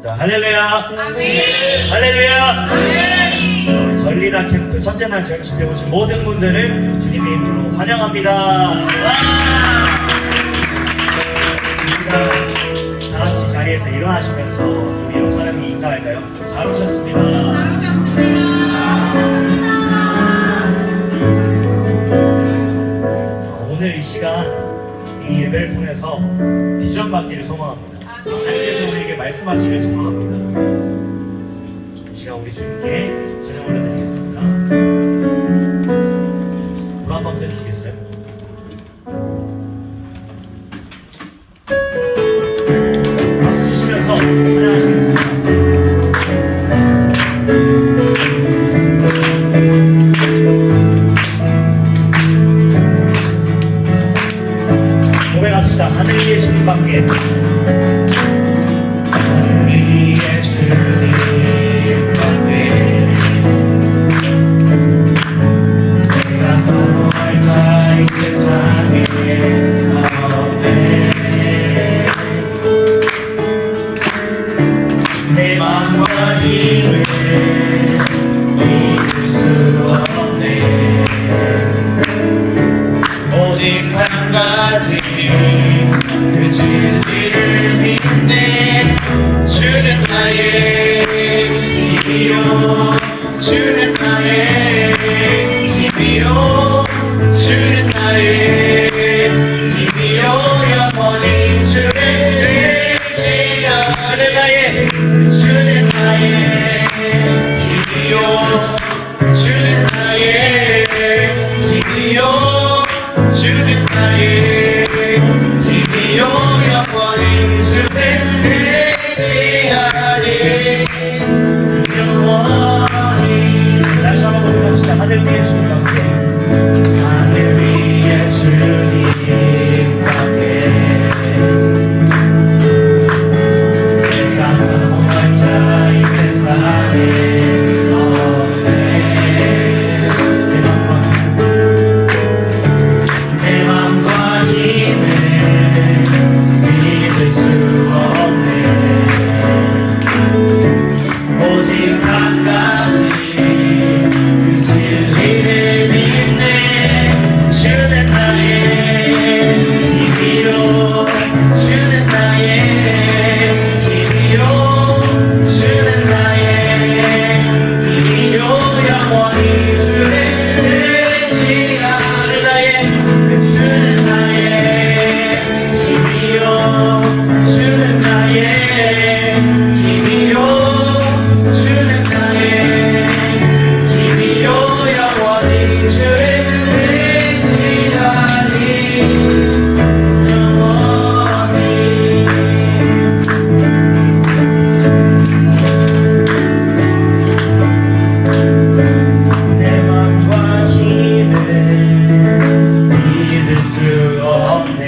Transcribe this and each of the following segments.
자, 할렐루야. 아멘. 할렐루야. 아멘. 우리 전리다 캠프 첫째 날 제작식에 오신 모든 분들을 주님의 이름으로 환영합니다. 와! 우리가 다 같이 자리에서 일어나시면서 우리 옆 사람이 인사할까요? 잘 오셨습니다. 잘 오셨습니다. 오늘 이 시간 이 예배를 통해서 비전 받기를 소망합니다. 하나님께서 우리에게 말씀하시기를 소망합니다. 이 시간 우리 주님께 찬양 올려드리겠습니다. 불 한번 켜주시겠어요? 박수 치시면서 찬양하시겠습니다. 고백합시다. 하늘 위에 주님밖에. 하늘 위에 주님밖에 내가 선호할 자 이 세상에 없네. 내 맘과 힘을 믿을 수 없네. 오직 한 가지 그 진리를 믿네. 주는 나의 힘이요, 주는 나의 힘이요, 주는 나의 힘이요, 영원히 주를 의지하리. 주는 나의 힘이요, 주는 나의 힘이요, 주는 나의 힘이요, 영원히 주를 의지하리. 영원히. 다시 한번 고백합시다. 하늘 위에 주님밖에. 하늘 위에 주님밖에 내가 사모할 자 이 세상에 내 맘과 힘을 믿을 수 없네. 오직 한 가지 그 진리를 믿네. 주는 나의 힘이요, 주는 나의 힘이요, 주는 나의 힘이요, 영원히 주를 의지하리. 주는 나의 힘이요, 주는 나의 힘이요, 주는 나의 힘이요, 영원히 주를 의지하리. 영원히. 내 맘과 힘을 믿을 수 없네.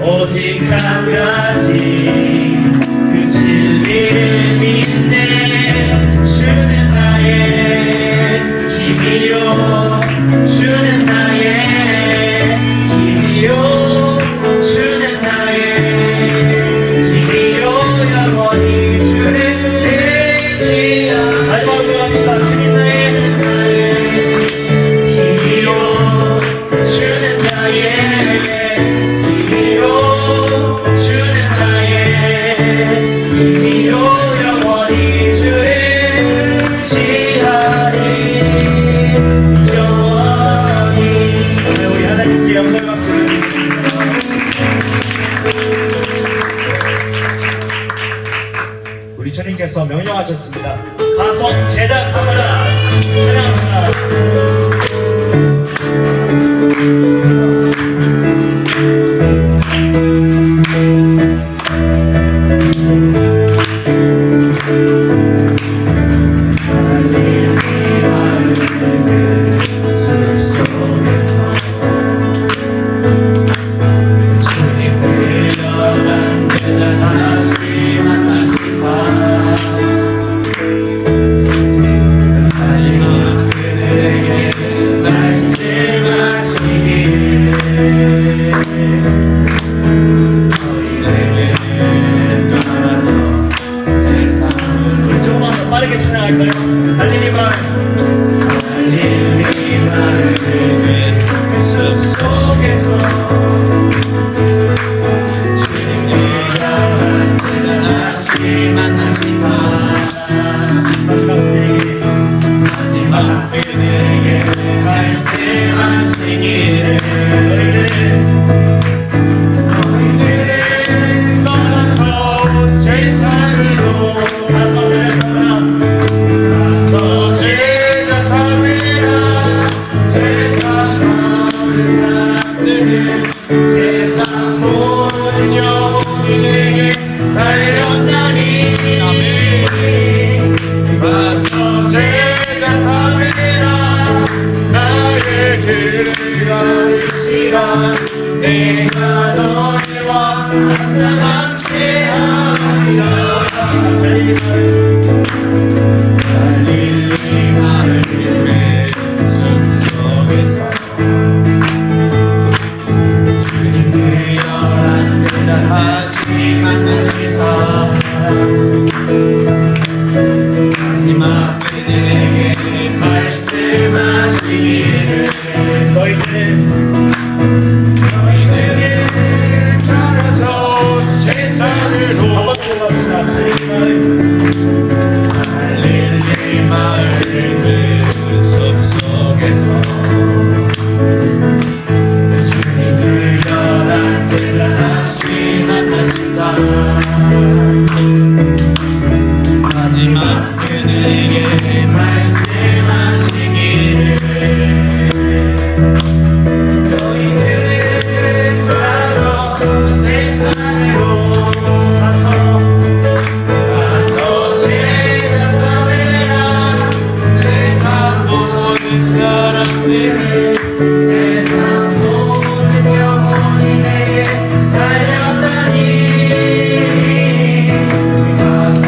오직 한 가지 그 진리를 믿네. 주는 나의 힘이요, 주는 나의 힘이요, 주는 나의 힘이요, 영원히 주를 의지하리. 마지막으로 고백합시다. 주는 나의 힘이요, 주는 나의 힘이요, 주는 나의 힘이요, 영원히 주를 의지하리. 영원히. 오늘 우리 하나님께 영광 박수 드리겠습니다. 우리 주님께서 명령하셨습니다. 가서 제자 삼으라. 찬양합시다. 마지막 그대에게 내게 달렸나니 와서 제자 삼으라 나의 길을 가르치라 내가 너희와 항상 함께하리라 갈릴리 마을의 숲속에서 주님 그 열한 들 다시 만나시사 마지막 그들에게 말씀하시기를 너희들에게 따라서 세상으로 갈릴리 마을 그 숲속에서 주님 그 열한 들 다시 만나시사 마지막 그들에게 말씀하시기를 너희들은 바로 세상으로 가서 제자 삼으라 세상 모든 사람들이 세상 모든 영혼이 내게 달렸다니 가서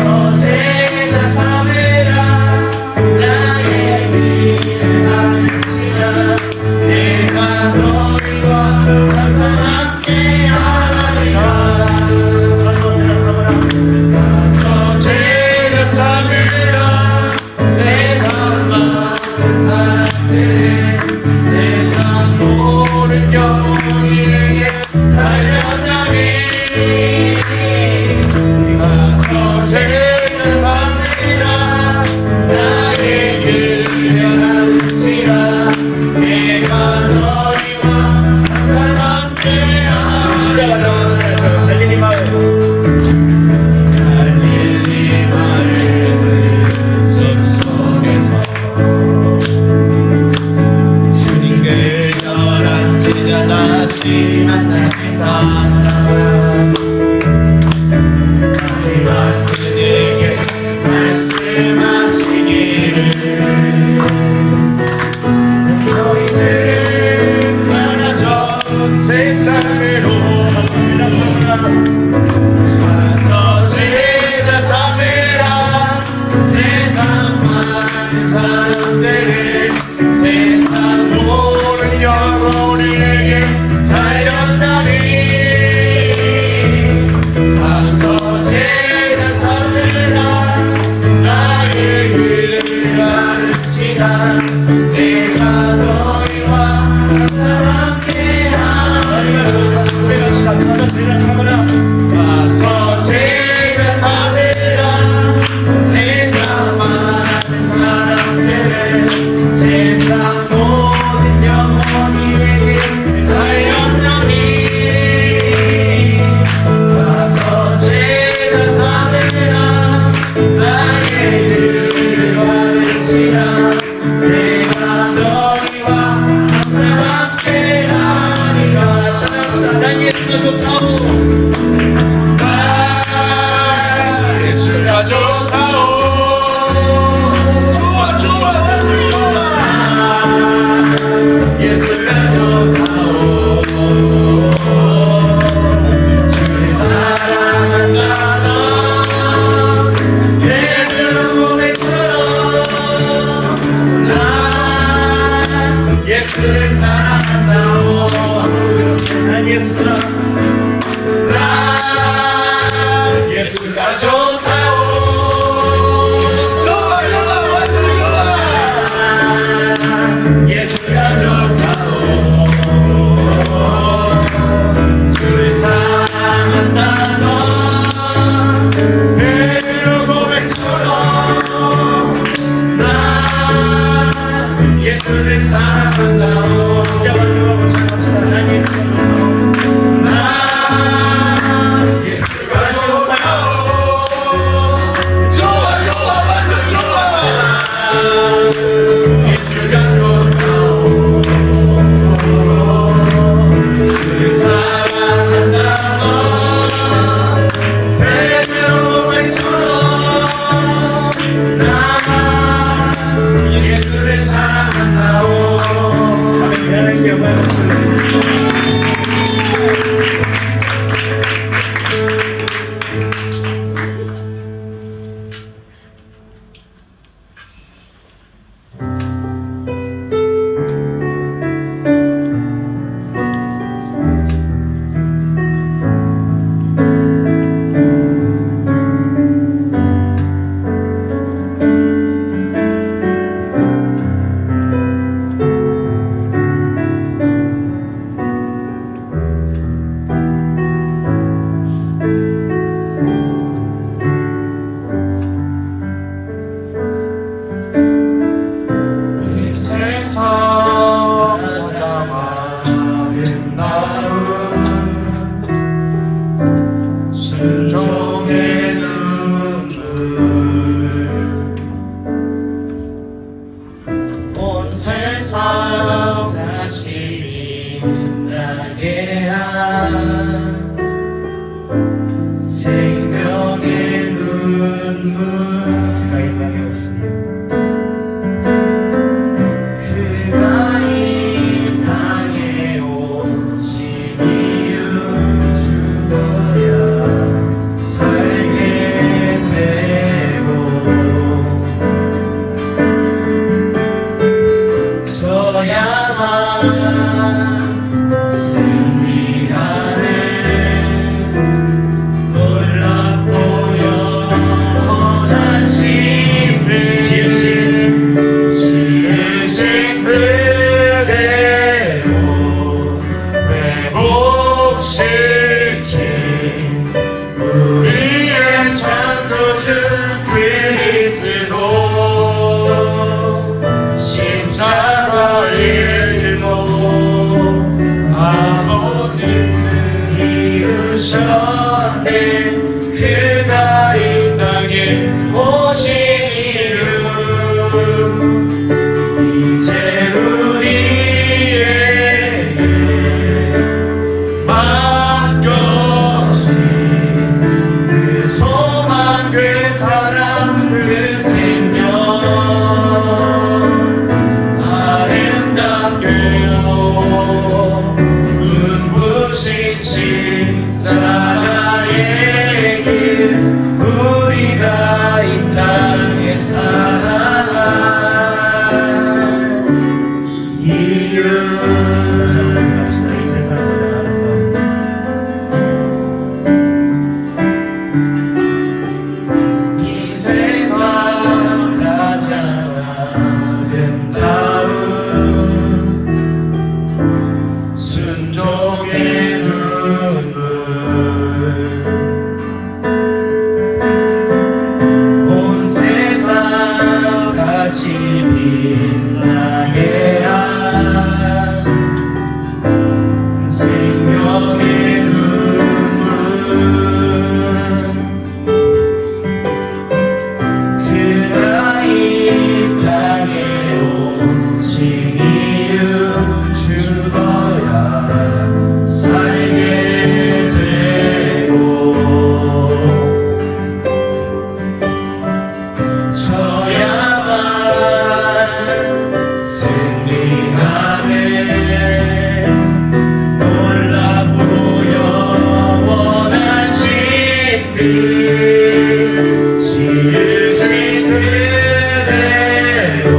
지으신 그대로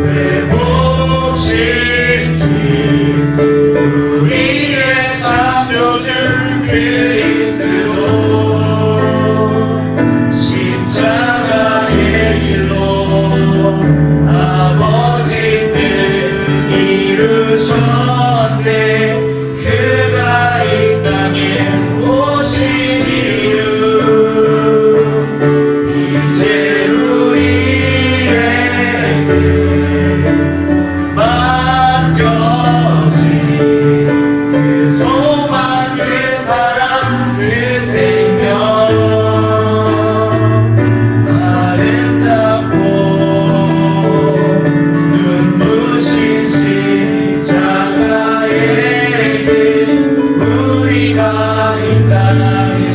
회복시킨 우리의 창조주 그리스도 십자가의 길로 아버지 뜻 이루셨네. 그가 이 땅에 오신 이유 이제 우리에게 맡겨진 그 소망 그 사랑 그 생명 아름답고 눈부신 십자가의 길 우리가 이 땅을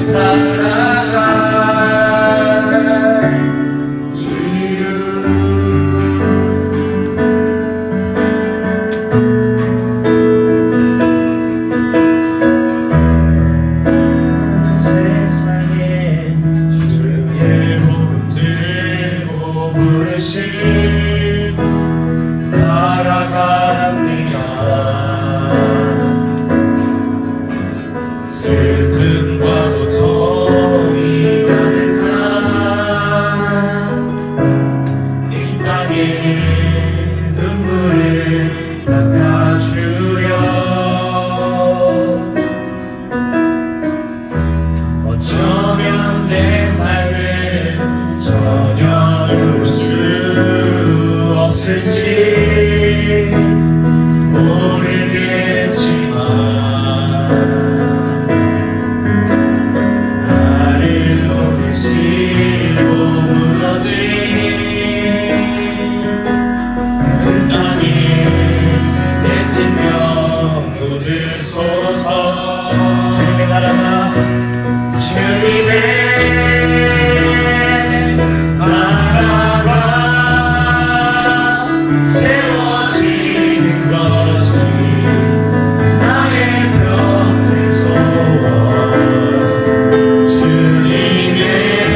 살아갈 이유 세상에 주의 복음 들고 부르심 날아갑니다. 슬픔과 고통이 가득한 이 땅에 눈물을 닦아주려 어쩌면 내 삶을 전혀 볼 수 없을지 모르겠지만 나를 노리시고 무너진 그 땅에 내 생명 묻으소서. 주님의 나라가 주님의 나라가 세워지는 것이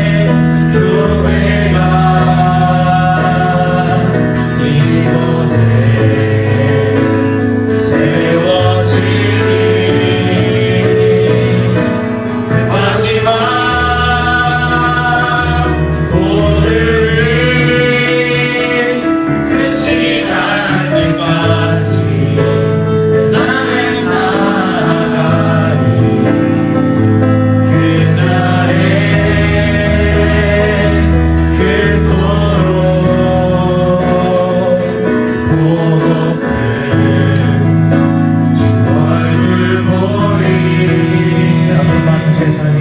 나의 평생 소원. 주님의 교회가 이곳에 세워지니 마지막 오늘이 끝이 날 때까지 나는 나아가리. 그날에 그토록 고독한 주 얼굴 보리. 아픈 많은 세상에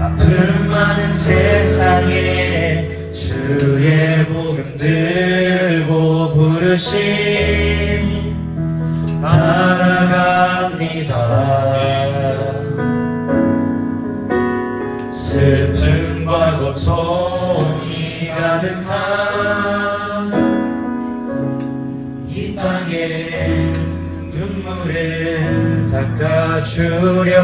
아픈 많은 세상에 주의 복음 들고 부르심 날아갑니다. 슬픔과 고통이 가득한 이 땅에 눈물을 닦아주려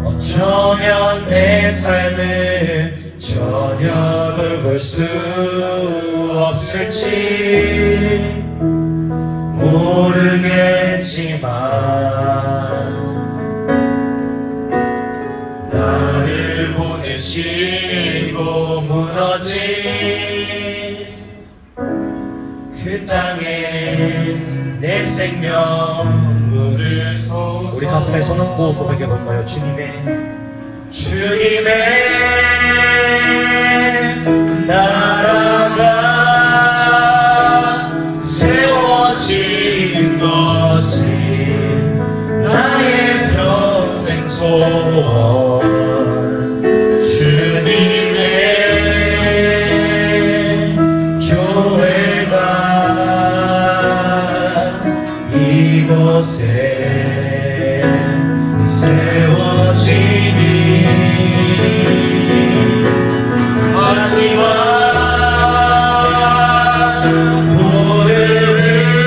어쩌면 내 삶을 전혀 돌볼 수 없을지 모르겠지만 나를 보내시고 무너진 그 땅에 내 생명 묻으소서. 우리 가슴에 손 얹고 고백해 볼까요? 주님의 나라가 세워진 것이 나의 평생 소원. 주님의 교회가 이곳에 세워지니 마지막 오늘을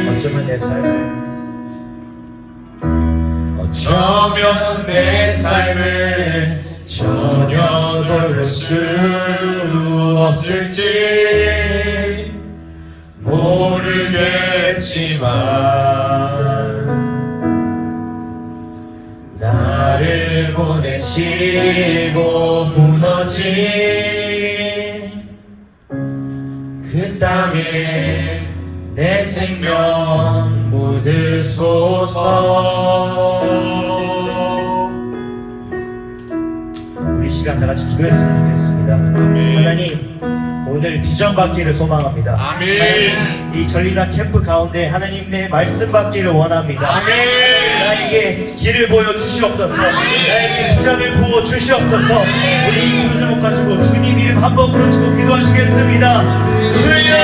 어쩌면 내 삶을 어쩌면 내 삶을 전혀 돌릴 수 없을지 모르겠지만 나를 보내시고 무너진 그 땅에 내 생명 묻으소서. 우리 시간 다 같이 기도했으면 좋겠습니다. 하나님, 오늘 비전 받기를 소망합니다. 아멘. 이 전리단 캠프 가운데 하나님의 말씀 받기를 원합니다. 나에게 길을 보여 주시옵소서. 나에게 비전을 부어 주시옵소서. 우리 이 기도 제목 가지고 주님 이름 한 번 부르시고 기도하시겠습니다. 주여!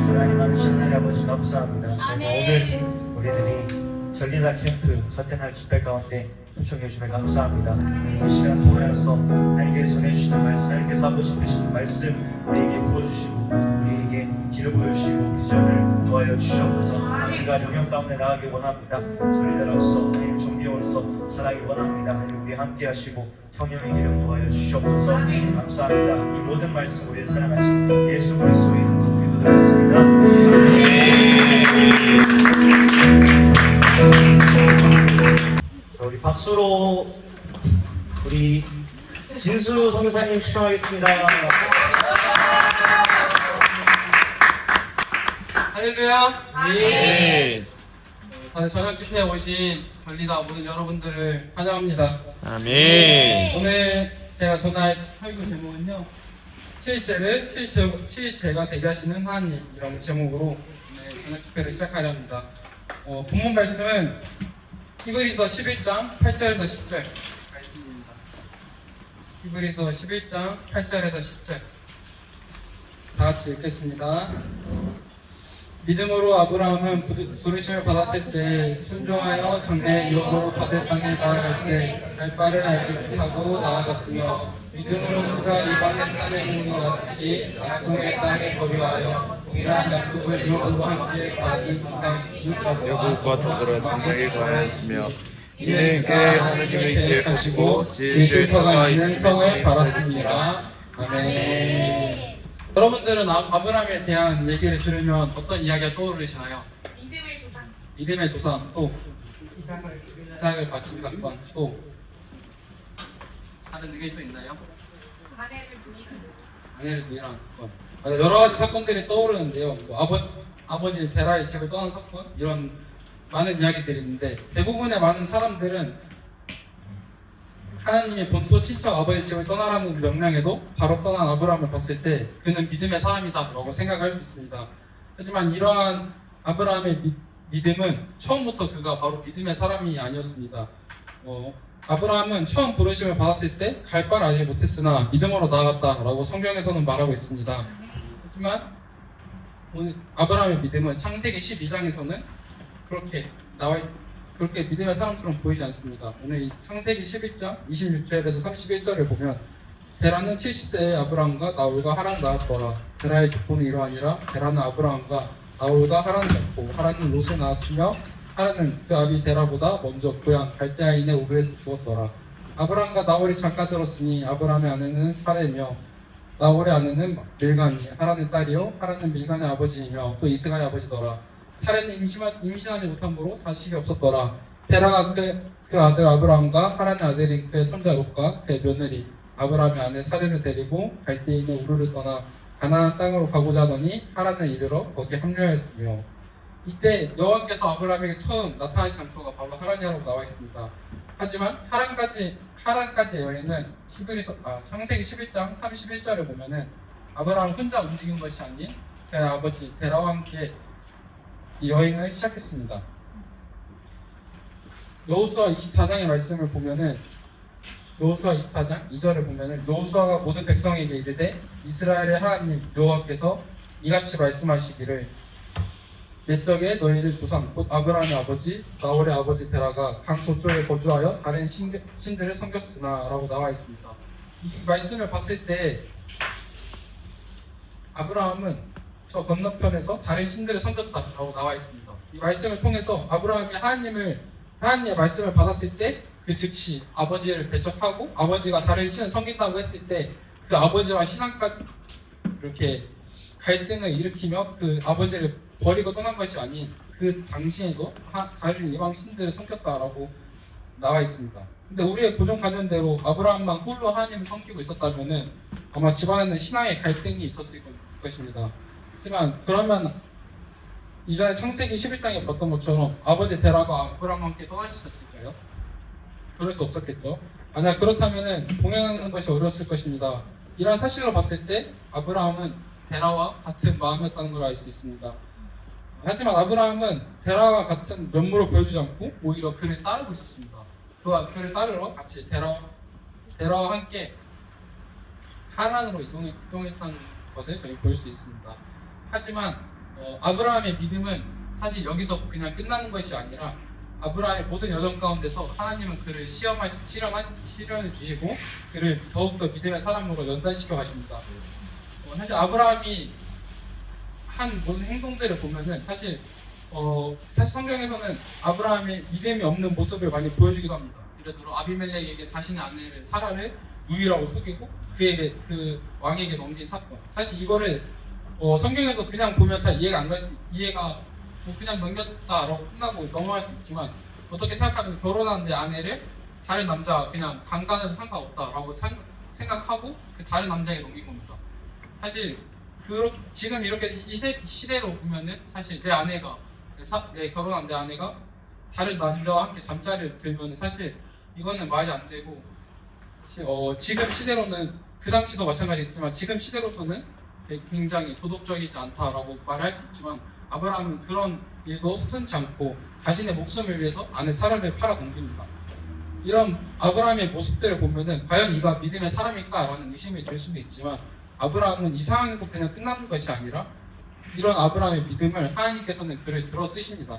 하나님 많으신 하나님 아버지 감사합니다. 오늘 우리들이 전리단 캠프 사태날 집회 가운데 초청해 주시면 감사합니다. 이 시간 통하여서 하나님께 전해주시는 말씀, 하나님께서 하고 싶으시는 말씀 우리에게 부어주시고 우리에게 길을 보여주시고 비전을 도와여 주시옵소서. 우리가 영역 가운데 나가기 원합니다. 전리단으로서 하나님 종교로서 살아가기 원합니다. 하나님 우리 함께 하시고 성령의 기름 도와여 주시옵소서. 감사합니다. 이 모든 말씀 우리를 사랑하신 예수 그리스도의 이름으로 기도드렸습니다. 자, 우리 박수로 우리 진수 성교사님 추천하겠습니다. 할렐루야. 아멘. 다들 저녁 집회에 오신 전리다 모든 여러분들을 환영합니다. 아멘. 오늘 제가 전할 설교 제목은요, 실제가 대기하시는 하나님이라는 제목으로 오늘 저녁 집회를 시작하려 합니다. 본문 말씀은 히브리서 11장 8절에서 10절 말씀입니다. 히브리서 11장 8절에서 10절 다 같이 읽겠습니다. 믿음으로 아브라함은 부르심을 받았을 때 순종하여 정례 유업으로 받을 땅에 나아갈 때 갈 바를 알지 못하고 나아갔으며 믿음으로 그가 이방의 땅에 있는 것 같이 약속의 땅에 거류하여 동일한 약속을 유업으로 함께 받은 이상 애국과 더불어 장래에 관하였으며 이는 그의 하나님을 기획하시고 지으실 터가 있는 성을 있으며 바랐습니다. 아멘. 여러분들은 아브라함에 대한 얘기를 들으면 어떤 이야기가 떠오르시나요? 믿음의 조상, 또 이삭을 바친 사건, 또 다른 게 또 있나요? 아내를 부인한 사건. 여러 가지 사건들이 떠오르는데요. 뭐 아버지 데라의 집을 떠난 사건, 이런 많은 이야기들이 있는데, 대부분의 많은 사람들은 하나님의 본토 친척 아버지 집을 떠나라는 명령에도 바로 떠난 아브라함을 봤을 때 그는 믿음의 사람이다 라고 생각할 수 있습니다. 하지만 이러한 아브라함의 믿음은 처음부터 그가 바로 믿음의 사람이 아니었습니다. 아브라함은 처음 부르심을 받았을 때 갈 바를 알지 못했으나 믿음으로 나아갔다 라고 성경에서는 말하고 있습니다. 하지만 오늘 아브라함의 믿음은 창세기 12장에서는 그렇게 믿음의 사람처럼 보이지 않습니다. 오늘 이 창세기 11장 26절에서 31절을 보면 데라는 70세의 아브라함과 나홀과 하란을 낳았더라. 데라의 족보는 이러하니라. 데라는 아브라함과 나홀과 하란을 낳고 하란은 롯을 낳았으며 하란은 그 아비 데라보다 먼저 고향 갈대아인의 우르에서 죽었더라. 아브라함과 나홀이 잠깐 들었으니 아브라함의 아내는 사레며 나홀의 아내는 밀간이 하란의 딸이요 하란은 밀간의 아버지이며 또 이스가의 아버지더라. 사레는 임신하지 못함으로 자식이 없었더라. 데라가 그 아들 아브라함과 하란의 아들인 그의 손자 롯과 그의 며느리 아브라함의 아내 사레를 데리고 갈대인의 우르를 떠나 가나안 땅으로 가고자 하더니 하란에 이르러 거기 합류하였으며, 이때 여호와께서 아브라함에게 처음 나타나신 장소가 바로 하란이라고 나와 있습니다. 하지만 하란까지의 여행은 창세기 11장 31절을 보면은 아브라함 혼자 움직인 것이 아닌 그의 아버지 데라와 함께 이 여행을 시작했습니다. 여호수아 24장의 말씀을 보면은 여호수아 24장 2절에 보면은 여호수아가 모든 백성에게 이르되 이스라엘의 하나님 여호와께서 이같이 말씀하시기를 옛적에 너희들 조상 곧 아브라함의 아버지 나홀의 아버지 데라가 강 저쪽에 거주하여 다른 신들을 섬겼으나 라고 나와 있습니다. 이 말씀을 봤을 때 아브라함은 저 건너편에서 다른 신들을 섬겼다라고 나와 있습니다. 이 말씀을 통해서 아브라함이 하나님의 말씀을 받았을 때 그 즉시 아버지를 배척하고 아버지가 다른 신을 섬긴다고 했을 때 그 아버지와 신앙까지 이렇게 갈등을 일으키며 그 아버지를 버리고 떠난 것이 아닌 그 당시에도 다른 이방 신들을 섬겼다라고 나와 있습니다. 근데 우리의 고정 관념대로 아브라함만 홀로 하나님을 섬기고 있었다면은 아마 집안에는 신앙의 갈등이 있었을 것입니다. 하지만 그러면 이전에 창세기 11장에 봤던 것처럼 아버지 데라가 아브라함과 함께 떠나셨을까요? 그럴 수 없었겠죠. 만약 그렇다면은 동행하는 것이 어려웠을 것입니다. 이런 사실로 봤을 때 아브라함은 데라와 같은 마음이었다는 걸 알 수 있습니다. 하지만 아브라함은 데라와 같은 면모를 보여주지 않고 오히려 그를 따르고 있었습니다. 그를 따르러 같이 데라와 함께 하란으로 이동했던 것을 저희 볼 수 있습니다. 하지만 아브라함의 믿음은 사실 여기서 그냥 끝나는 것이 아니라 아브라함의 모든 여정 가운데서 하나님은 그를 시련을 주시고 그를 더욱더 믿음의 사람으로 연단시켜 가십니다. 사실 아브라함이 한 모든 행동들을 보면은 사실 성경에서는 아브라함의 믿음이 없는 모습을 많이 보여주기도 합니다. 예를 들어 아비멜렉에게 자신의 아내를 사라를 유이라고 속이고 그 왕에게 넘긴 사건. 사실 이거를 성경에서 그냥 보면 잘 이해가 뭐 그냥 넘겼다라고 끝나고 넘어갈 수 있지만 어떻게 생각하면 결혼한 내 아내를 다른 남자가 그냥 강간해도 상관없다라고 생각하고 그 다른 남자에게 넘긴 겁니다. 사실 지금 이렇게 이 시대로 보면은 사실 내 결혼한 내 아내가 다른 남자와 함께 잠자리를 들면은 사실 이거는 말이 안 되고 지금 시대로는 그 당시도 마찬가지겠지만 지금 시대로서는 굉장히 도덕적이지 않다라고 말할 수 있지만 아브라함은 그런 일도 서슴지 않고 자신의 목숨을 위해서 아내 사라를 팔아 넘깁니다. 이런 아브라함의 모습들을 보면은 과연 이가 믿음의 사람일까라는 의심이 들 수도 있지만 아브라함은 이 상황에서 그냥 끝나는 것이 아니라 이런 아브라함의 믿음을 하나님께서는 그를 들어 쓰십니다.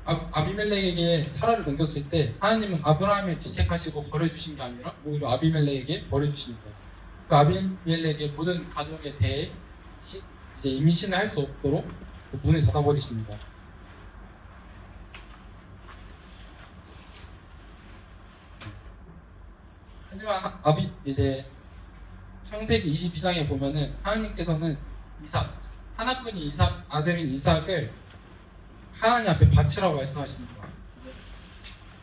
아비멜렉에게 사라를 넘겼을 때 하나님은 아브라함을 지책하시고 버려주신 게 아니라 오히려 아비멜렉에게 버려주십니다. 그 아비멜렉의 모든 가족에 대해 이제 임신을 할 수 없도록 그 문을 닫아버리십니다. 하지만 이제 창세기 22장에 보면은 하나님께서는 하나뿐인 아들인 이삭을 하나님 앞에 바치라고 말씀하십니다.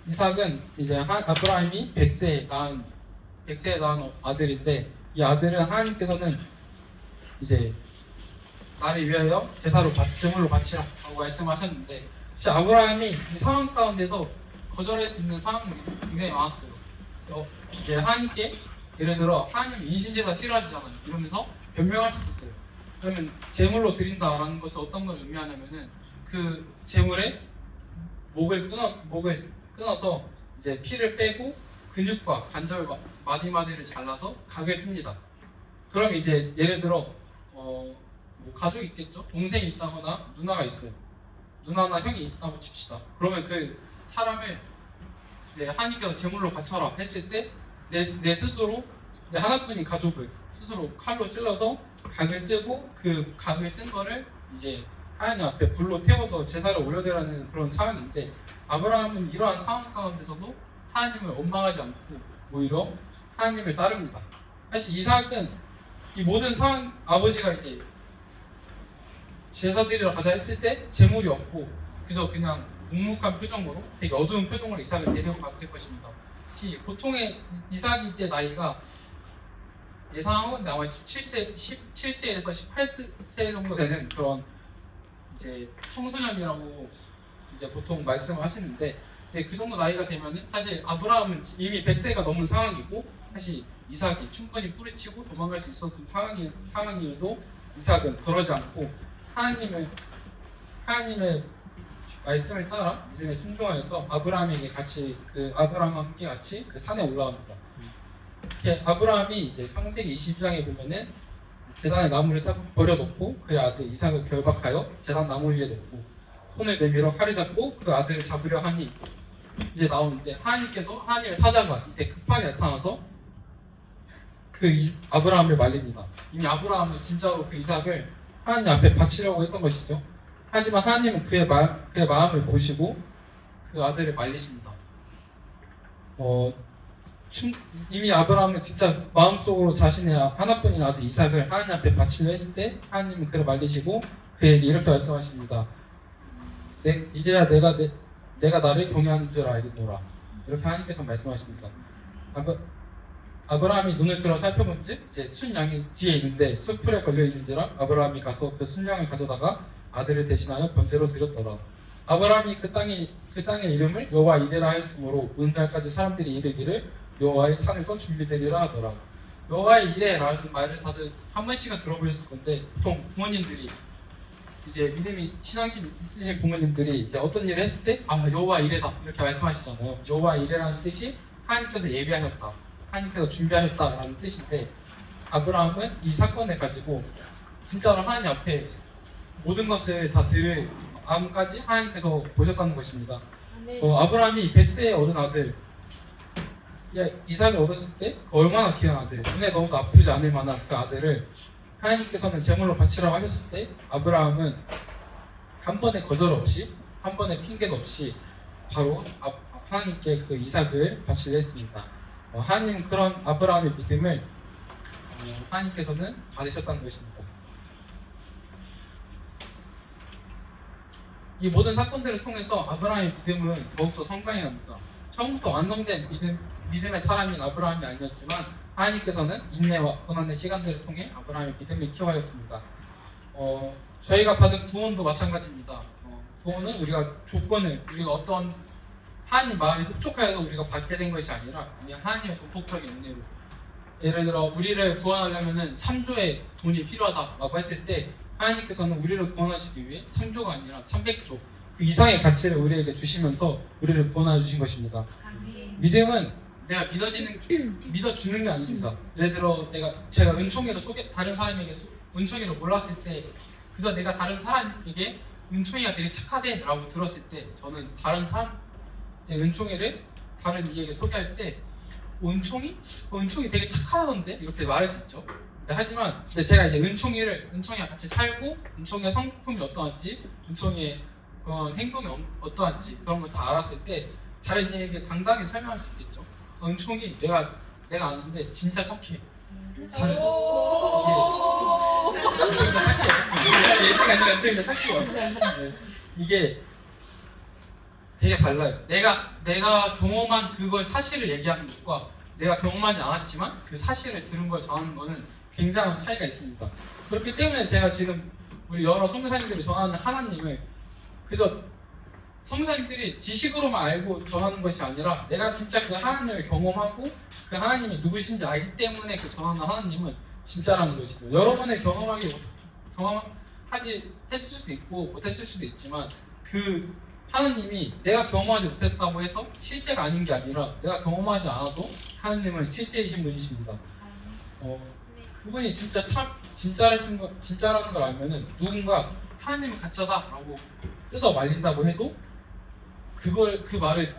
이삭은 이제 아브라함이 100세에 낳은 아들인데 이 아들은 하나님께서는 이제 나를 위하여 제물로 바치라고 말씀하셨는데 사실 아브라함이 이 상황 가운데서 거절할 수 있는 상황이 굉장히 많았어요. 이제 하나님께 예를 들어 하나님 인신제사 싫어하시잖아요. 이러면서 변명할 수 있었어요. 그러면 제물로 드린다라는 것이 어떤 걸 의미하냐면은 그 제물에 목을 끊어서 이제 피를 빼고 근육과 관절 마디마디를 잘라서 각을 줍니다. 그럼 이제 예를 들어 뭐 가족이 있겠죠? 동생이 있다거나 누나가 있어요. 누나나 형이 있다고 칩시다. 그러면 그 사람을 이제 하나님께서 제물로 바쳐라 했을 때 내 스스로 내 하나뿐인 가족을 스스로 칼로 찔러서 각을 뜨고 그 각을 뜬 거를 이제 하나님 앞에 불로 태워서 제사를 올려드리는 그런 상황인데 아브라함은 이러한 상황 가운데서도 하나님을 원망하지 않고 오히려 하나님을 따릅니다. 사실 이삭은 이 모든 상황 아버지가 이제 제사 드리러 가자 했을 때 제물이 없고 그냥 묵묵한 표정으로 되게 어두운 표정으로 이삭을 데리고 갔을 것입니다. 보통의 이삭이 때 나이가 예상하건 아마 17세에서 18세 정도 되는 그런 이제 청소년이라고 이제 보통 말씀을 하시는데 그 정도 나이가 되면은 사실 아브라함은 이미 100세가 넘은 상황이고 사실 이삭이 충분히 뿌리치고 도망갈 수 있었던 상황이어도 이삭은 그러지 않고 하나님의 말씀을 따라 믿음에 순종하여서 아브라함에게 같이 그 아브라함과 함께 같이 그 산에 올라갑니다. 이렇게 아브라함이 이제 창세기 22장에 보면은 제단에 나무를 버려놓고 그의 아들 이삭을 결박하여 제단 나무 위에 놓고 손을 내밀어 칼을 잡고 그 아들을 잡으려 하니 이제 나오는데 하나님께서 하나님의 사자가 이때 급하게 나타나서 아브라함을 말립니다. 이미 아브라함은 진짜로 그 이삭을 하나님 앞에 바치려고 했던 것이죠. 하지만 하나님은 그의 마음을 보시고 그 아들을 말리십니다. 이미 아브라함은 진짜 마음속으로 자신의 하나뿐인 아들 이삭을 하나님 앞에 바치려 했을 때 하나님은 그를 말리시고 그에게 이렇게 말씀하십니다. 이제야 내가 나를 경외하는 줄 알겠노라. 이렇게 하나님께서 말씀하십니다. 아브라함이 눈을 들어 살펴본즉 이제 순양이 뒤에 있는데 숯불에 걸려 있는지라 아브라함이 가서 그 순양을 가져다가 아들을 대신하여 번제로 드렸더라. 아브라함이 그 땅의 이름을 여호와 이레라 하였으므로 오늘날까지 사람들이 이르기를 여호와의 산에서 준비되리라 하더라. 여호와의 이레라는 말을 다들 한 번씩은 들어보셨을 건데 보통 부모님들이 이제 믿음이 신앙심 있으신 부모님들이 이제 어떤 일을 했을 때 여호와 이레다 이렇게 말씀하시잖아요. 여호와 이레라는 뜻이 하나님께서 예비하셨다, 하나님께서 준비하셨다라는 뜻인데 아브라함은 이 사건을 가지고 진짜로 하나님 앞에 모든 것을 다 들을 마음까지 하나님께서 보셨다는 것입니다. 아브라함이 벳세에 얻은 아들 이삭을 얻었을 때 얼마나 귀한 아들, 눈에 너무 아프지 않을 만한 그 아들을 하나님께서는 제물로 바치라고 하셨을 때 아브라함은 한 번의 거절 없이 한 번의 핑계도 없이 바로 하나님께 그 이삭을 바치려 했습니다. 하나님은 그런 아브라함의 믿음을 하나님께서는 받으셨다는 것입니다. 이 모든 사건들을 통해서 아브라함의 믿음은 더욱더 성장해 갑니다. 처음부터 완성된 믿음의 사람인 아브라함이 아니었지만 하나님께서는 인내와 고난의 시간들을 통해 아브라함의 믿음을 키워하였습니다. 저희가 받은 구원도 마찬가지입니다. 구원은 우리가 어떤 하나님 마음이 흡족하여서 우리가 받게 된 것이 아니라 그냥 하나님의 전폭적인 은혜로, 예를 들어 우리를 구원하려면 3조의 돈이 필요하다라고 했을 때 하나님께서는 우리를 구원하시기 위해 3조가 아니라 300조 그 이상의 가치를 우리에게 주시면서 우리를 구원해 주신 것입니다. 믿음은 내가 믿어주는 게 아닙니다. 예를 들어 제가 은총이를 다른 사람에게 은총이를 몰랐을 때 그래서 내가 다른 사람에게 은총이가 되게 착하대 라고 들었을 때 저는 다른 사람 은총이를 다른 이에게 소개할 때 은총이 되게 착하던데 이렇게 말할 수 있죠. 하지만 제가 이제 은총이랑 같이 살고 은총이의 성품이 어떠한지 은총이의 그런 행동이 어떠한지 그런 걸 다 알았을 때 다른 이에게 당당히 설명할 수 있겠죠. 은총이 내가 아는데 진짜 착해. 다르죠. 은총이 더 착해요. 예치가 아니라 은총이 더 착해요. 이게 되게 달라요. 내가 경험한 그걸 사실을 얘기하는 것과 내가 경험하지 않았지만 그 사실을 들은 걸 전하는 거는 굉장한 차이가 있습니다. 그렇기 때문에 제가 지금 우리 여러 선교사님들이 전하는 하나님을 그저 선교사님들이 지식으로만 알고 전하는 것이 아니라 내가 진짜 그 하나님을 경험하고 그 하나님이 누구신지 알기 때문에 그 전하는 하나님은 진짜라는 것이죠. 여러분의 경험하지 했을 수도 있고 못했을 수도 있지만 그 하나님이 내가 경험하지 못했다고 해서 실제가 아닌 게 아니라 내가 경험하지 않아도 하나님은 실제이신 분이십니다. 그분이 진짜라는 걸 알면은 누군가 하나님은 가짜다라고 뜯어 말린다고 해도 그 말을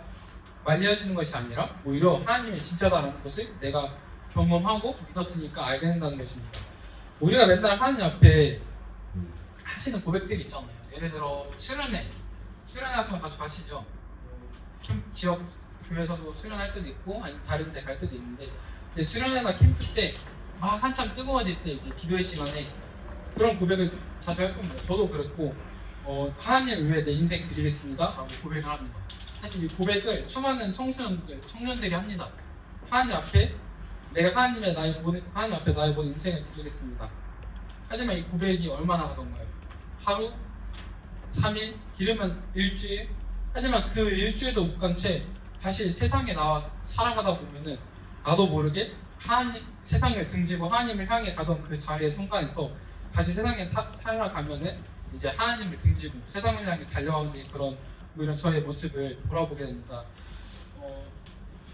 말려주는 것이 아니라 오히려 하나님이 진짜다라는 것을 내가 경험하고 믿었으니까 알게 된다는 것입니다. 우리가 맨날 하나님 앞에 하시는 고백들이 있잖아요. 예를 들어 수련회 같은 거 자주 가시죠. 지역 교회에서도 수련할 때도 있고 아니면 다른 데 갈 때도 있는데 수련회나 캠프 때 한참 뜨거워질 때 이제 기도의 시간에 그런 고백을 자주 할 겁니다. 저도 그랬고 하나님을 위해 내 인생 드리겠습니다 라고 고백을 합니다. 사실 이 고백을 수많은 청년들이 합니다. 하나님 앞에 하나님 앞에 나의 모든 인생을 드리겠습니다. 하지만 이 고백이 얼마나 하던가요? 하루, 3일, 길으면 일주일. 하지만 그 일주일도 못 간 채 다시 세상에 나와 살아가다 보면은 나도 모르게 세상을 등지고 하나님을 향해 가던 그 자리의 순간에서 다시 세상에 살아가면은 이제 하나님을 등지고 세상을 향해 달려가는 그런 이런 저의 모습을 돌아보게 됩니다.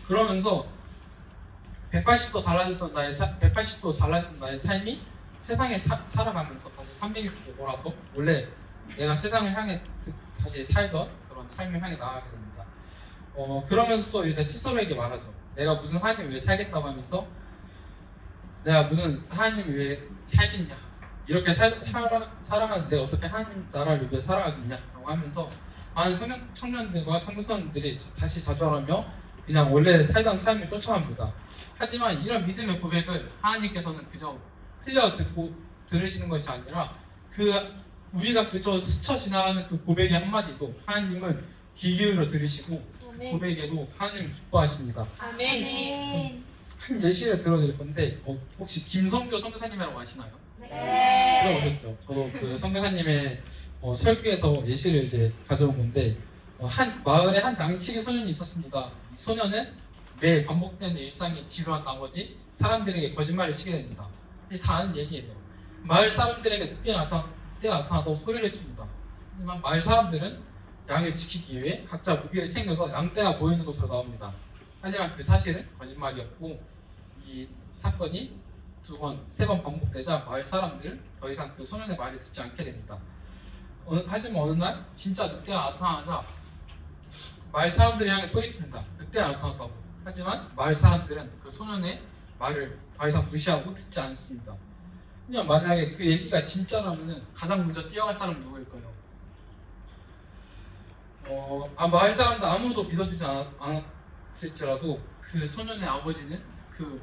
그러면서 180도 달라졌던 나의 삶이 세상에 살아가면서 다시 360도 돌아서 원래 내가 세상을 향해 다시 살던 그런 삶을 향해 나아가게 됩니다. 그러면서 또 이제 스스로에게 말하죠. 내가 무슨 하나님을 위해 살겠다고 하면서 내가 무슨 하나님을 위해 살겠냐, 이렇게 살아가는 내가 어떻게 하나님 나라를 위해 살아가겠냐라고 하면서 많은 청년들과 청소년들이 다시 자절하며 그냥 원래 살던 삶을 쫓아갑니다. 하지만 이런 믿음의 고백을 하나님께서는 그저 흘려듣고 들으시는 것이 아니라 우리가 그저 스쳐 지나가는 그 고백의 한마디도 하나님은 귀 기울여 들으시고 고백에도 하나님을 기뻐하십니다. 아멘. 한 예시를 들어드릴 건데 혹시 김성교 선교사님이라고 아시나요? 네. 들어보셨죠? 저도 그 선교사님의 설교에서 예시를 이제 가져온 건데 한 마을에 한 양치기 소년이 있었습니다. 이 소년은 매일 반복되는 일상이 지루한 나머지 사람들에게 거짓말을 치게 됩니다. 이게 다 아는 얘기예요. 마을 사람들에게 늑대가 나타나도 소리를 칩니다. 하지만 마을 사람들은 양을 지키기 위해 각자 무기를 챙겨서 양떼가 보이는 곳으로 나옵니다. 하지만 그 사실은 거짓말이었고 이 사건이 2번, 3번 반복되자 마을 사람들은 더 이상 그 소년의 말을 듣지 않게 됩니다. 하지만 어느 날 진짜 늑대가 나타나자 마을 사람들이 향해 소리칩니다. 늑대가 나타났다고. 하지만 마을 사람들은 그 소년의 말을 더 이상 무시하고 듣지 않습니다. 그냥 만약에 그 얘기가 진짜라면 가장 먼저 뛰어갈 사람은 누구일까요? 마을 사람들 아무도 믿어주지 않았을지라도 그 소년의 아버지는 그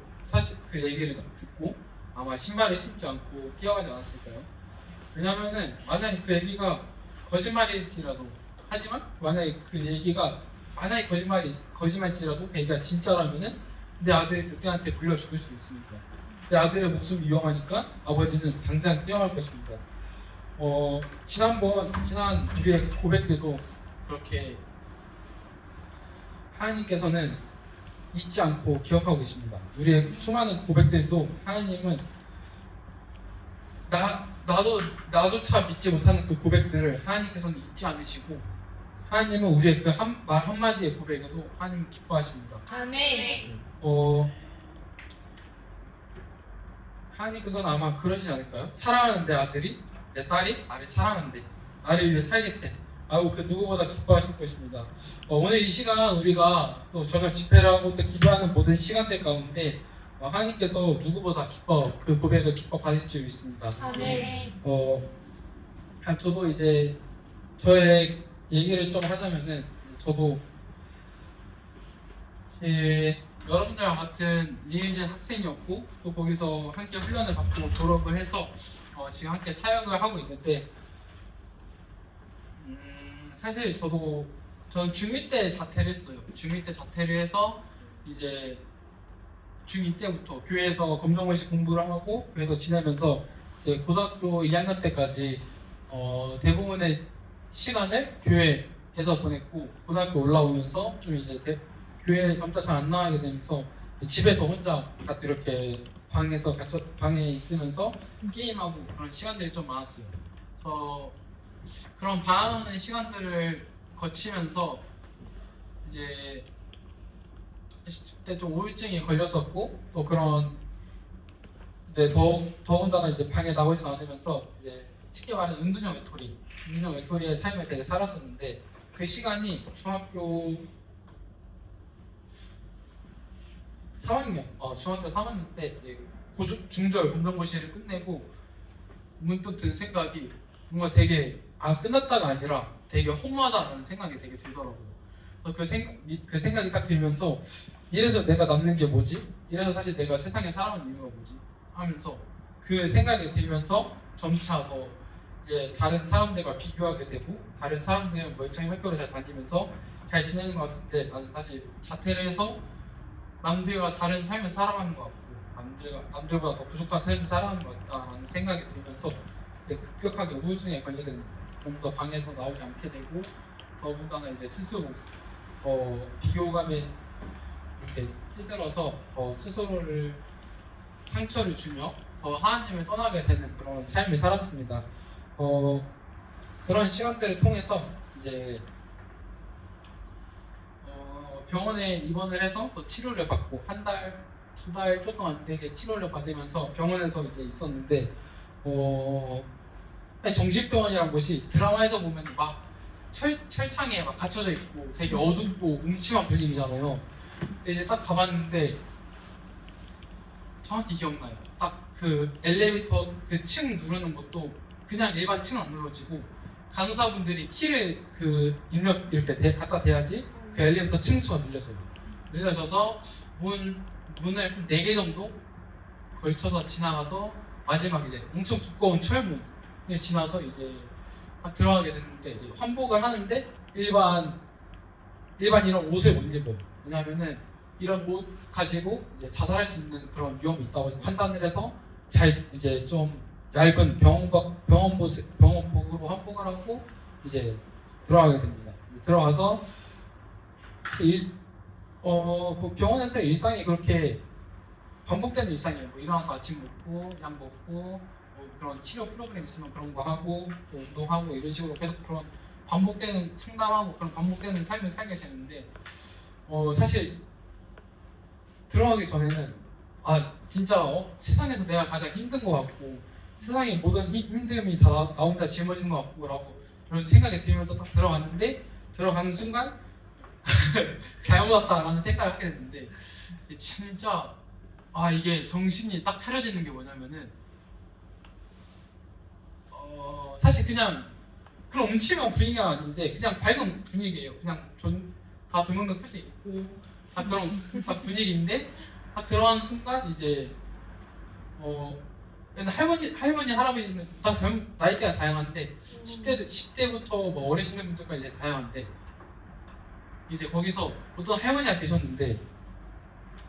얘기를 듣고 아마 신발을 신지 않고 뛰어가지 않았을까요? 왜냐면은 만약에 그 얘기가 거짓말일지라도, 하지만 만약에 그 얘기가 거짓말일지라도 그 얘기가 진짜라면은 내 아들이 늑대한테 불려 죽을 수도 있으니까, 내 아들의 목숨이 위험하니까 아버지는 당장 뛰어갈 것입니다. 지난 우리의 고백들도 그렇게 하나님께서는 잊지 않고 기억하고 계십니다. 우리의 수많은 고백들도 하나님은 나조차 믿지 못하는 그 고백들을 하나님께서는 잊지 않으시고, 하나님은 우리의 그 말 한마디의 고백에도 하나님은 기뻐하십니다. 아멘. 하나님께서는 아마 그러시지 않을까요? 사랑하는 내 딸이 나를 사랑한대, 나를 위해 살겠대 하고 그 누구보다 기뻐하실 것입니다. 오늘 이 시간 우리가 또 저녁 집회를 하고 또 기도하는 모든 시간들 가운데 하나님께서 누구보다 그 고백을 기뻐 받으실 줄 믿습니다. 아멘. 저도 이제 저의 얘기를 좀 하자면은, 저도 여러분들과 같은 리일젠 학생이었고 또 거기서 함께 훈련을 받고 졸업을 해서 지금 함께 사역을 하고 있는데, 사실 저는 중1 때 자퇴를 했어요. 중1 때 자퇴를 해서 이제 중2 때부터 교회에서 검정고시 공부를 하고 교회에서 지내면서 이제 고등학교 2학년 때까지 대부분의 시간을 교회에서 보냈고, 고등학교 올라오면서 좀 이제 교회에 점차 잘 안 나가게 되면서 집에서 혼자 이렇게 방에 있으면서 게임하고 그런 시간들이 좀 많았어요. 그래서 그런 방황하는 시간들을 거치면서 이제 그때 좀 우울증이 걸렸었고, 또 그런 이제 더군다나 이제 방에 나오지 않으면서 이제 쉽게 말하는 은둔형 외톨이의 삶을 되게 살았었는데, 그 시간이 중학교 3학년 때 이제 중절 검정고시를 끝내고 문득 든 생각이 뭔가 되게 끝났다가 아니라 되게 허무하다는 생각이 되게 들더라고요. 그 생각이 딱 들면서 이래서 내가 남는 게 뭐지? 이래서 사실 내가 세상에 살아온 이유가 뭐지? 하면서 그 생각이 들면서 점차 더 이제 다른 사람들과 비교하게 되고, 다른 사람들은 멀쩡히 학교를 잘 다니면서 잘 지내는 것 같은데 나는 사실 자퇴를 해서 남들과 다른 삶을 살아가는 것 같고 남들보다 더 부족한 삶을 살아가는 것 같다라는 생각이 들면서 급격하게 우울증에 걸리게 됩니다. 그러면서 방에서 나오지 않게 되고, 더군다나 이제 스스로 비교감에 이렇게 찌들어서 스스로를 상처를 주며 더 하나님을 떠나게 되는 그런 삶을 살았습니다. 그런 시간들을 통해서 이제 병원에 입원을 해서 또 치료를 받고 한 달, 2달 조금 되게 치료를 받으면서 병원에서 이제 있었는데 정신병원이란 곳이 드라마에서 보면 막 철창에 막 갇혀져 있고 되게 어둡고 음침한 분위기잖아요. 근데 이제 딱 가봤는데 정확히 기억나요. 딱 그 엘리베이터 그 층 누르는 것도 그냥 일반 층 안 눌러지고 간호사분들이 키를 그 입력 이렇게 갖다 대야지 그 엘리베이터 층수가 늘려져서 문을 한 4개 정도 걸쳐서 지나가서 마지막 이제 엄청 두꺼운 철문을 지나서 이제 딱 들어가게 됐는데 이제 환복을 하는데 일반 이런 옷을 못 입어요. 왜냐하면은 이런 옷 가지고 이제 자살할 수 있는 그런 위험이 있다고 판단을 해서 잘 이제 좀 얇은 병원복으로 환복을 하고 이제 들어가게 됩니다. 들어가서 그 병원에서의 일상이 그렇게 반복되는 일상이에요. 뭐 일어나서 아침 먹고 약 먹고 뭐 그런 치료 프로그램 있으면 그런 거 하고 또 운동하고 이런 식으로 계속 그런 반복되는 상담하고 그런 반복되는 삶을 살게 되는데 사실 들어가기 전에는 진짜 세상에서 내가 가장 힘든 것 같고 세상의 모든 힘듦이 다 나 혼자 짊어지는 것 같고 라고 그런 생각이 들면서 딱 들어갔는데 들어가는 순간 잘못 왔다라는 생각을 하게 됐는데 진짜 이게 정신이 딱 차려지는 게 뭐냐면은 사실 그냥 그런 음침한 분위기가 아닌데 그냥 밝은 분위기예요. 그냥 다 조명도 켜져 있고 다 그런 딱 분위기인데 딱 들어가는 순간 이제 할머니 할아버지는 다 나이대가 다양한데 10대부터 뭐 어리시는 분들까지 다양한데 이제 거기서 어떤 할머니가 계셨는데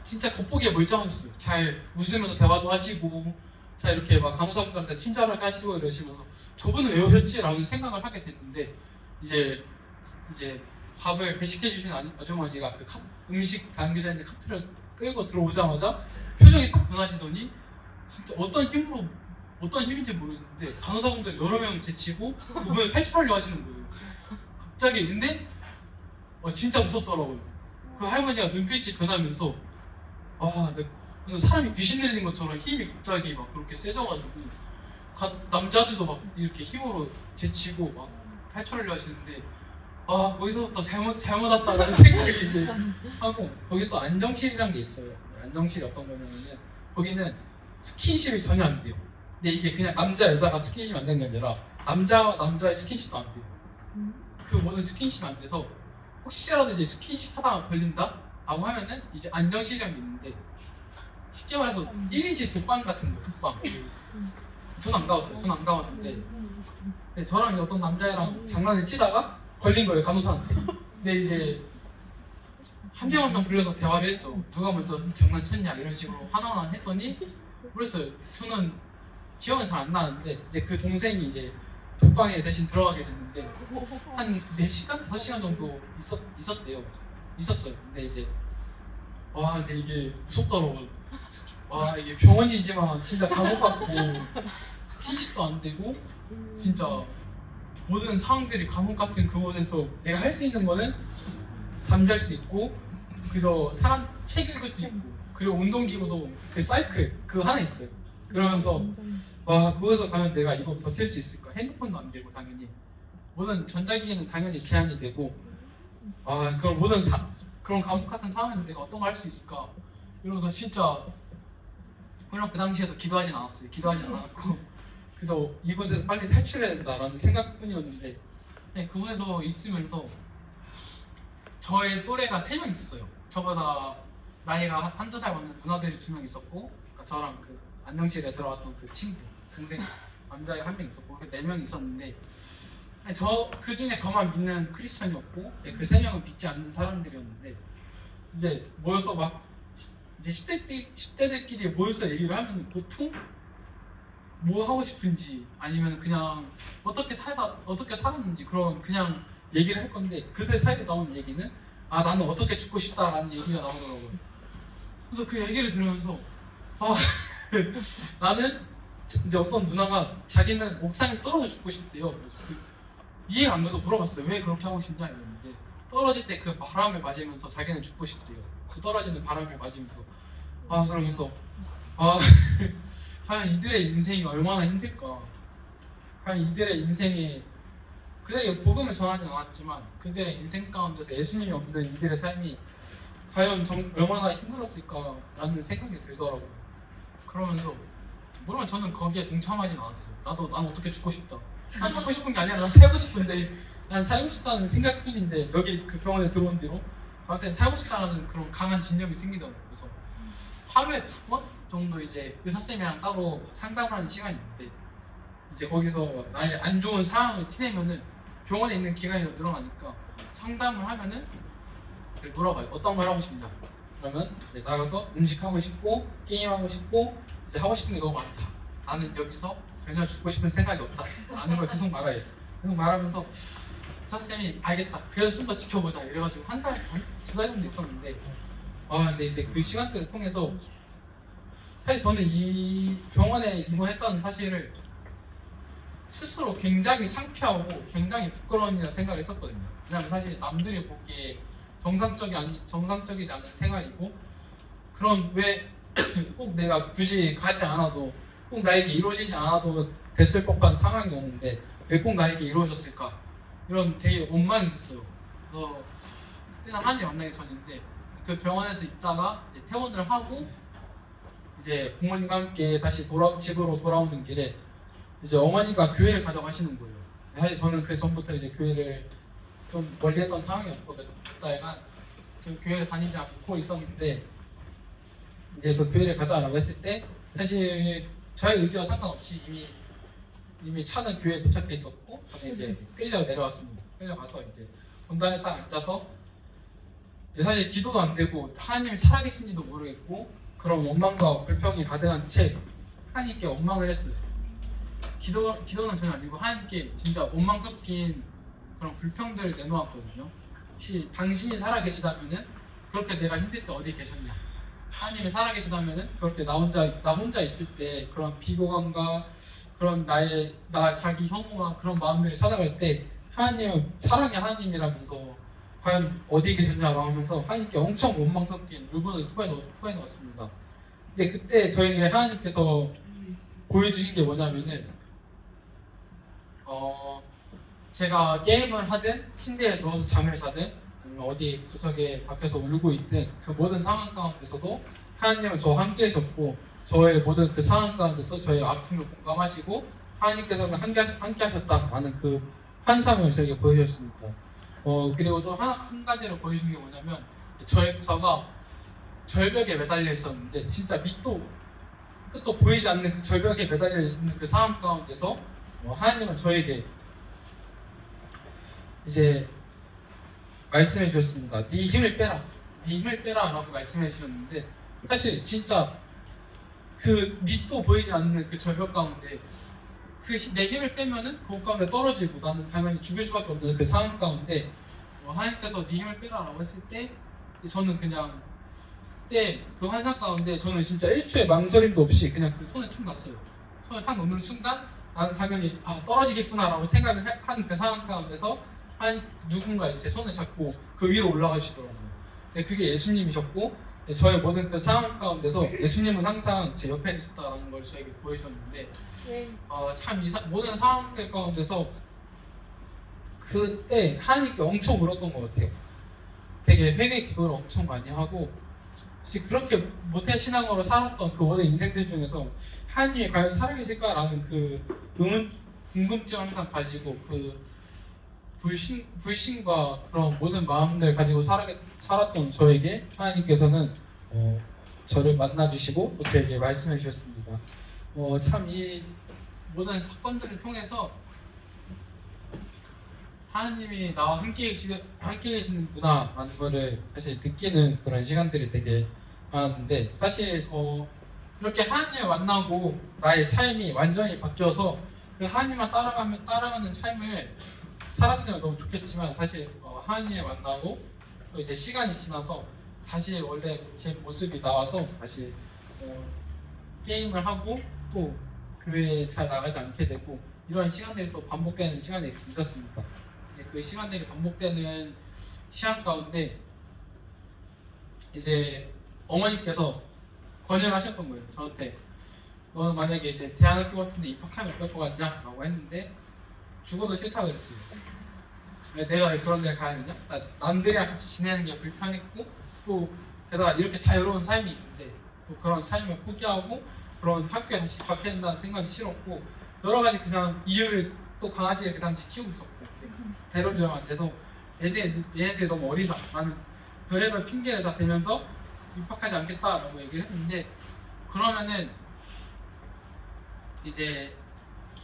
진짜 겉보기에 멀쩡하셨어요. 잘 웃으면서 대화도 하시고 잘 이렇게 막 간호사분들한테 친절하게 하시고 이러시면서 저분은 왜 오셨지? 라는 생각을 하게 됐는데 이제 밥을 배식해 주시는 아주머니가 그 음식 당겨져 있는 카트를 끌고 들어오자마자 표정이 싹 변하시더니 진짜 어떤 힘인지 모르겠는데 간호사분들 여러 명 제치고 그분을 탈출하려 하시는 거예요. 갑자기 근데 진짜 무섭더라고요. 그 할머니가 눈빛이 변하면서 그래서 사람이 귀신 들린 것처럼 힘이 갑자기 막 그렇게 세져가지고 남자들도 막 이렇게 힘으로 제치고 막 탈출하려 하시는데 거기서부터 잘못 왔다라는 생각이 이제 하고 거기 또 안정실이란 게 있어요. 안정실이 어떤 거냐면은 거기는 스킨십이 전혀 안 돼요. 근데 이게 그냥 남자 여자가 스킨십 안 되는 게 아니라 남자와 남자의 스킨십도 안 돼요. 그 모든 스킨십이 안 돼서 혹시라도 이제 스킨십 하다가 걸린다? 라고 하면은 이제 안정실이란 게 있는데 쉽게 말해서 1인실 독방 같은 거, 독방. 저는 안 가봤어요. 저는 안 가봤는데 저랑 어떤 남자애랑 장난을 치다가 걸린 거예요, 간호사한테. 근데 이제 한 명 한 명 불려서 대화를 했죠. 누가 먼저 장난쳤냐 이런 식으로 하나하나 했더니 모르겠어요. 저는 기억은 잘 안 나는데 이제 그 동생이 이제 독방에 대신 들어가게 됐는데 한 4시간, 5시간 정도 있었어요. 근데 이제 근데 이게 무섭더라고요. 이게 병원이지만 진짜 감옥 같고 스킨십도 안 되고 진짜 모든 상황들이 감옥 같은 그곳에서 내가 할 수 있는 거는 잠잘 수 있고 그래서 책 읽을 수 있고 그리고 운동기구도 그 사이클 그거 하나 있어요. 그러면서 그곳에서 가면 내가 이거 버틸 수 있을까? 핸드폰도 안 되고 당연히 모든 전자기기는 당연히 제한이 되고 그런 모든 그런 감옥 같은 상황에서 내가 어떤 걸 할 수 있을까? 이러면서 진짜 물론 그 당시에도 기도하진 않았고 그래서 이곳에서 빨리 탈출해야 된다라는 생각뿐이었는데 그곳에서 있으면서 저의 또래가 3명 있었어요. 저보다 나이가 한두 살 많은 누나들이 2명 있었고 그러니까 저랑 그 안녕실에 들어갔던 그 친구 동생 남자애가 1명 있었고 4명 있었는데 그 중에 저만 믿는 크리스천이었고 그 3명은 믿지 않는 사람들이었는데 이제 모여서 막 이제 10대들끼리 모여서 얘기를 하면 보통 뭐 하고 싶은지 아니면 그냥 어떻게 살았는지 그런 그냥 얘기를 할 건데 그들 사이에 나온 얘기는 나는 어떻게 죽고 싶다라는 얘기가 나오더라고요. 그래서 그 얘기를 들으면서 나는 이제 어떤 누나가 자기는 옥상에서 떨어져 죽고 싶대요. 그래서 이해가 안 가서 물어봤어요. 왜 그렇게 하고 싶냐 이랬는데 떨어질 때 그 바람을 맞으면서 자기는 죽고 싶대요. 그 떨어지는 바람을 맞으면서 그러면서 과연 이들의 인생이 얼마나 힘들까. 과연 이들의 인생이 그들에게 복음을 전하지는 않았지만 그들의 인생 가운데서 예수님이 없는 이들의 삶이 과연 얼마나 힘들었을까라는 생각이 들더라고요. 그러면서 물론 저는 거기에 동참하진 않았어요. 난 어떻게 죽고 싶다. 난 죽고 싶은 게 아니라 난 살고 싶은데 난 살고 싶다는 생각뿐인데 여기 그 병원에 들어온 뒤로 저한테는 살고 싶다는 그런 강한 진념이 생기더라고요. 그래서 하루에 2번 정도 이제 의사쌤이랑 따로 상담을 하는 시간이 있는데 이제 거기서 나의 안 좋은 상황을 티내면은 병원에 있는 기간이 더 늘어나니까 상담을 하면은 물어봐요. 어떤 걸 하고 싶냐? 그러면 이제 나가서 음식하고 싶고 게임하고 싶고 이제 하고 싶은 게 너무 많다. 나는 여기서 전혀 죽고 싶은 생각이 없다. 라는 걸 계속 말해요. 계속 말하면서 의사쌤이 알겠다. 그래서 좀 더 지켜보자. 이래가지고 한 달 반? 2달 정도 있었는데 근데 이제 그 시간대를 통해서 사실 저는 이 병원에 입원했다는 사실을 스스로 굉장히 창피하고 굉장히 부끄러운 일이라 생각했었거든요. 왜냐하면 사실 남들이 보기에 정상적이지 않은 생활이고 그런 왜 꼭 내가 굳이 가지 않아도 꼭 나에게 이루어지지 않아도 됐을 법한 상황이었는데 왜 꼭 나에게 이루어졌을까 이런 되게 원망이 있었어요. 그래서 그때는 한일 만나기 전인데 그 병원에서 있다가 이제 퇴원을 하고 이제 부모님과 함께 다시 집으로 돌아오는 길에 이제 어머니가 교회를 가져가시는 거예요. 사실 저는 그 전부터 이제 교회를 좀 멀리 했던 상황이었고 몇 달간 그 교회를 다니지 않고 있었는데 이제 그 교회를 가자라고 했을 때 사실 저의 의지와 상관없이 이미 차는 교회에 도착해 있었고 저는 이제 끌려 내려왔습니다. 끌려가서 이제 본당에 딱 앉아서 사실 기도도 안 되고 하나님이 살아계신지도 모르겠고 그런 원망과 불평이 가득한 채 하나님께 원망을 했어요. 기도는 전혀 아니고 하나님께 진짜 원망 섞인 그런 불평들을 내놓았거든요. 혹시 당신이 살아계시다면은 그렇게 내가 힘들 때 어디 계셨냐? 하나님이 살아계시다면은 그렇게 나 혼자 있을 때 그런 비고감과 그런 나 자기 혐오와 그런 마음들이 찾아갈 때 하나님은 사랑의 하나님이라면서 과연 어디에 계셨냐고 하면서 하나님께 엄청 원망 섞인 울분을 토해넣었습니다. 근데 그때 저희에게 하나님께서 보여주신 게 뭐냐면은 제가 게임을 하든 침대에 누워서 잠을 자든 아니면 어디 구석에 밖에서 울고 있든 그 모든 상황 가운데서도 하나님은 저와 함께 하셨고 저의 모든 그 상황 가운데서 저의 아픔을 공감하시고 하나님께서는 함께 하셨다라는 그 환상을 저에게 보여주셨습니다. 그리고 또 한 가지로 보여준 게 뭐냐면 저가 절벽에 매달려 있었는데 진짜 밑도 끝도 보이지 않는 그 절벽에 매달려 있는 그 상황 가운데서 하나님은 저에게 이제 말씀해 주셨습니다. 네 힘을 빼라. 네 힘을 빼라 라고 말씀해 주셨는데 사실 진짜 그 밑도 보이지 않는 그 절벽 가운데 내 힘을 빼면은 그 가운데 떨어지고 나는 당연히 죽을 수밖에 없는 그 상황 가운데 하나님께서 네 힘을 빼라 라고 했을 때 저는 그냥 그때 그 환상 가운데 저는 진짜 1초의 망설임도 없이 그냥 그 손을 탁 놨어요. 손을 탁 놓는 순간 나는 당연히 떨어지겠구나 라고 생각을 한 그 상황 가운데서 누군가 제 손을 잡고 그 위로 올라가 주시더라고요. 그게 예수님이셨고 저의 모든 그 상황 가운데서 예수님은 항상 제 옆에 있었다라는 걸 저에게 보여주셨는데 참 모든 상황들 가운데서 그때 하나님께 엄청 울었던 것 같아요. 되게 회개 기도를 엄청 많이 하고 그렇게 모태 신앙으로 살았던 그 모든 인생들 중에서 하나님이 과연 살아계실까라는 그 궁금증을 항상 가지고 그 불신과 그런 모든 마음들 가지고 살았던 저에게 하나님께서는 저를 만나주시고 또 저에게 말씀해 주셨습니다. 참 이 모든 사건들을 통해서 하나님이 나와 함께 계시는구나라는 거를 사실 느끼는 그런 시간들이 되게 많았는데 사실 이렇게 하나님을 만나고 나의 삶이 완전히 바뀌어서 그 하나님만 따라가는 삶을 살았으면 너무 좋겠지만 사실 하나님을 만나고 또 이제 시간이 지나서 다시 원래 제 모습이 나와서 다시 게임을 하고 또 교회에 잘 나가지 않게 되고 이런 시간들이 또 반복되는 시간이 있었습니다. 이제 그 시간들이 반복되는 시간 가운데 이제 어머니께서 권유를 하셨던 거예요. 저한테 너는 만약에 이제 대안학교 같은데 입학하면 어떨 것 같냐? 라고 했는데 죽어도 싫다고 그랬어요. 왜 내가 왜 그런 데 가야 되냐? 남들이랑 같이 지내는 게 불편했고 또 게다가 이렇게 자유로운 삶이 있는데 또 그런 삶을 포기하고 그런 학교에 다시 입학해야 된다는 생각이 싫었고 여러 가지 그냥 이유를 또 강아지를 그 당시 키우고 있었고 대로주형한테도 얘네들이 너무 어리다 나는 별의별 핑계를 다 대면서 입학하지 않겠다라고 얘기를 했는데 그러면은 이제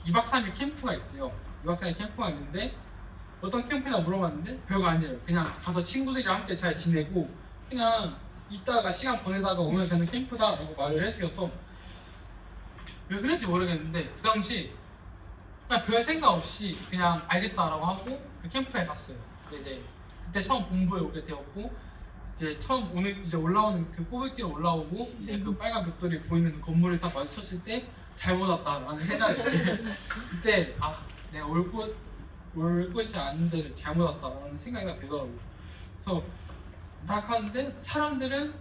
2박 3일 캠프가 있대요. 2박 3일 캠프가 있는데 어떤 캠프냐 물어봤는데 별거 아니에요. 그냥 가서 친구들이랑 함께 잘 지내고 그냥 이따가 시간 보내다가 오면 되는 캠프다라고 말을 해주셔서 왜 그랬지 모르겠는데 그 당시 그냥 별 생각 없이 그냥 알겠다라고 하고 그 캠프에 갔어요. 근데 이제 그때 처음 본부에 오게 되었고 이제 처음 이제 올라오는 그 꼬불길 올라오고 이제 그 빨간 벽돌이 보이는 건물을 딱 마주쳤을 때 잘못 왔다라는 생각이 그때 아 내가 올 곳이 아닌데 잘못 왔다라는 생각이 들더라고요. 그래서 딱 하는데 사람들은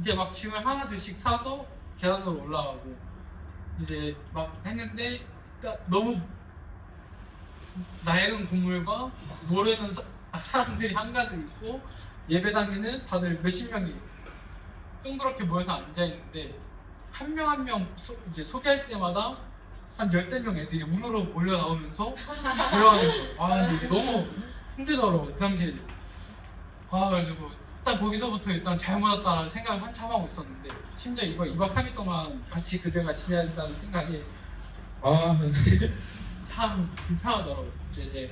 이제 막 짐을 하나둘씩 사서 계단으로 올라가고 이제 막 했는데 너무 낡은 건물과 모르는 사람들이 한가득 있고 예배당에는 다들 몇십 명이 동그랗게 모여서 앉아있는데 한 명 한 명 이제 소개할 때마다 한 10명 애들이 우르르 몰려 나오면서 들어가는 거예요. 아 근데 이게 너무 힘들더라고요 그 당시. 아 그래가지고 일단 거기서부터 일단 잘못 왔다라는 생각을 한참 하고 있었는데 심지어 이거 2박 3일 동안 같이 그들과 지내야 된다는 생각이 참 불편하더라고요. 이제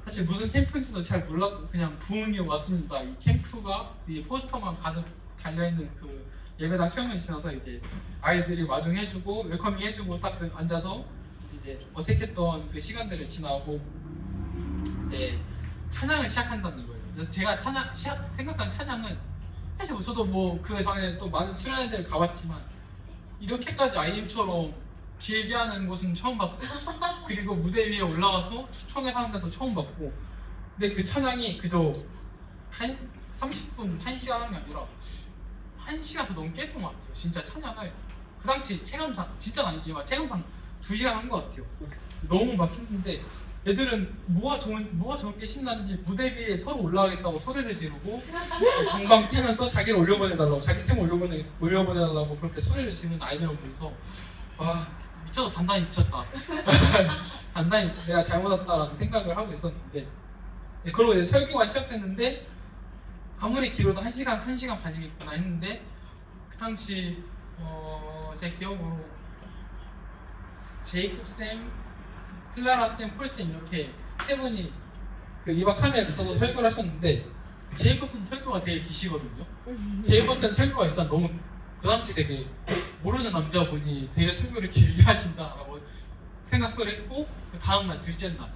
사실 무슨 캠프인지도 잘 몰랐고 그냥 부흥이 왔습니다. 이 캠프가 이 포스터만 가득 달려있는 그 예배당 체험을 지나서 이제 아이들이 마중해주고 웰커밍 해주고 딱 앉아서 이제 어색했던 그 시간들을 지나고 이제 찬양을 시작한다는 거예요. 그래서 제가 생각한 찬양은 사실 뭐 저도 뭐 그 전에 또 많은 수련회들을 가봤지만 이렇게까지 IM처럼 길게 하는 곳은 처음 봤어요. 그리고 무대 위에 올라가서 추청회 하는 데도 처음 봤고 근데 그 찬양이 그저 30분, 1시간 하는 게 아니라 1시간 더 넘게 했던 것 같아요. 진짜 찬양을 그 당시 체감상 진짜 아니지만 체감상 2시간 한 것 같아요. 너무 막 힘든데 애들은 뭐가 저렇게 신나는지 무대 위에 서로 올라가겠다고 소리를 지르고 방방 뛰면서 자기를 올려보내달라고 자기 팀 올려보내달라고 그렇게 소리를 지르는 아이들을 보면서 와 미쳐서 단단히 미쳤다. 단단히 내가 잘못 왔다라는 생각을 하고 있었는데 그러고 이제 설교가 시작됐는데 아무리 길어도 1시간 반이겠구나 했는데 그 당시 제 기억으로 제이콥쌤, 클라라쌤, 폴쌤 이렇게 세 분이 그 2박 3일에 붙어서 설교를 하셨는데 제이콥쌤 설교가 되게 기시거든요. 제이콥쌤 설교가 일단 너무 그 당시 되게 모르는 남자분이 되게 설교를 길게 하신다라고 생각을 했고 그 다음날 둘째 날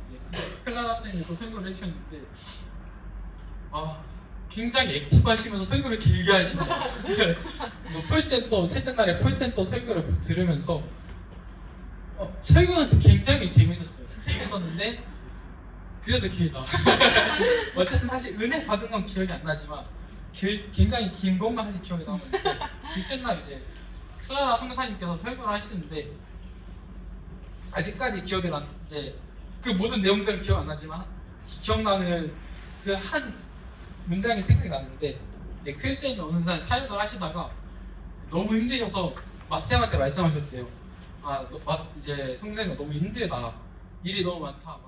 클라라쌤이 또 설교를 해주셨는데 굉장히 액티브하시면서 설교를 길게 하시네요. 폴센터 셋째 날에 폴센터 설교를 들으면서 설교는 굉장히 재밌었는데 그래도 길다. 어쨌든 사실 은혜 받은 건 기억이 안 나지만 굉장히 긴 것만 사실 기억이 남았는데 둘째 날 이제 클라라 성사님께서 설교를 하시는데 아직까지 기억에 이제 그 모든 내용들은 기억 안 나지만 기억나는 그 한 문장이 생각이 났는데 크리스님이 어느 날 사역을 하시다가 너무 힘드셔서 마쌤한테 말씀하셨대요. 이제 성생이 너무 힘들다. 일이 너무 많다.